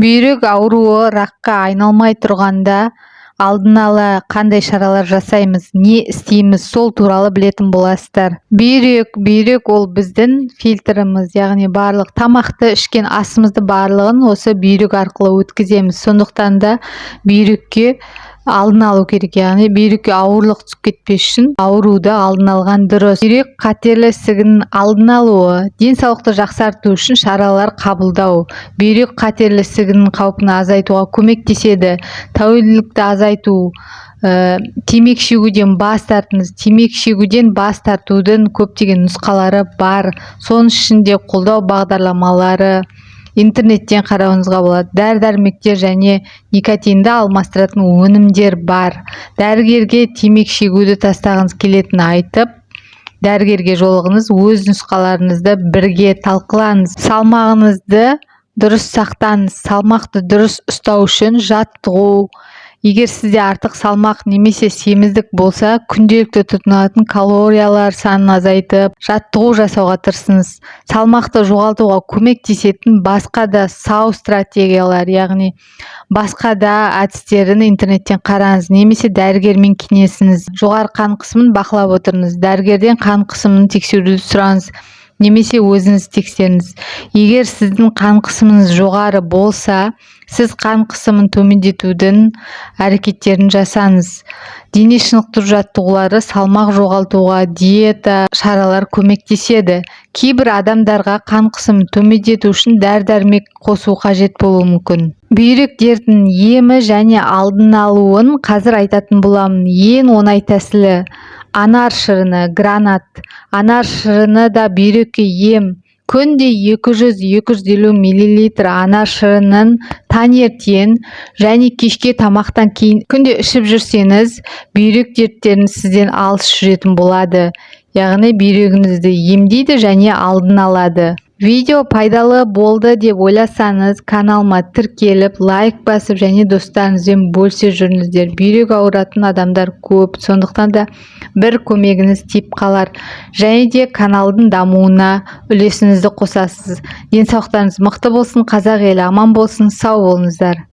Бүйрек ауруы ракка айналмай тұрғанда алдын ала қандай шаралар жасаймыз, не істейміз, сол туралы білетін боласыздар. Бүйрек ол біздің фильтріміз, яғни барлық тамақты ішкен асымызды барлығын осы бүйрек арқылы өткіземіз. Сондықтан да бүйрекке алдын алу керек, яғни бүйрекке ауырлық түсіп кетпес үшін ауруды алдын алған дұрыс. Бүйрек қатерлі ісігінің алдын алуы, денсаулықты жақсарту үшін шаралар қабылдау бүйрек қатерлі ісігінің қаупін азайтуға көмектеседі. Тәуелділікті азайту, темекі шегуден бас тартыңыз. Темекі шегуден бас тартудың көптеген нұсқалары бар. Соның ішінде қолдау бағдарламалары интернеттен қарауыңызға болады. Дәрі-дәрмектер және никотинді алмастыратын өнімдер бар. Дәрігерге темекі шегуді тастағыңыз келетінін айтып, дәрігерге жолығыңыз, өз нұсқаларыңызды бірге талқылаңыз. Салмағыңызды дұрыс сақтаңыз. Салмақты дұрыс ұстау үшін жаттығу. Егер сізде артық салмақ немесе семіздік болса, күнделікті тұтынатын калориялар санын азайтып, жаттығу жасауға тырысыңыз. Салмақты жоғалтуға көмектесетін басқа да сау стратегиялар, яғни басқа да әдістерін интернеттен қараңыз, немесе дәрігермен кеңесіңіз. Жоғары қан қысымын бақылап отырыңыз. Дәрігерден қан қысымын тексеруді сұраңыз, немесе өзіңіз тексеріңіз. Егер сіздің қан қысымыңыз жоғары болса, сіз қан қысымын төмендетудің әрекеттерін жасаңыз. Дене шынықтыру жаттығулары салмақ жоғалтуға, диета шаралар көмектеседі. Кейбір адамдарға қан қысымын төмендету үшін дәрі-дәрмек қосу қажет болуы мүмкін. Бүйрек дертінің емі және алдын алуын қазір айтатын боламын. Ең оңай тәсілі анар шырыны, гранат. Анар шырыны да бүйрекке ем. Күнде 200-250 мл анар шырынын таңертең және кешке тамақтан кейін күнде ішіп жүрсеңіз, бүйрек дерттерін сізден алыс жүретін болады. Яғни бүйрегіңізді емдейді және алдын алады. Видео пайдалы болды деп ойласаңыз, каналыма тіркеліп, лайк басып және достарыңызбен бөлісе жүріңіздер. Бүйрек ауыратын адамдар көп, сондықтан да бір көмегіңіз тиіп қалар. Және де каналдың дамуына үлесіңізді қосасыз. Денсаулықтарыңыз мықты болсын, қазақ елі аман болсын, сау болыңыздар.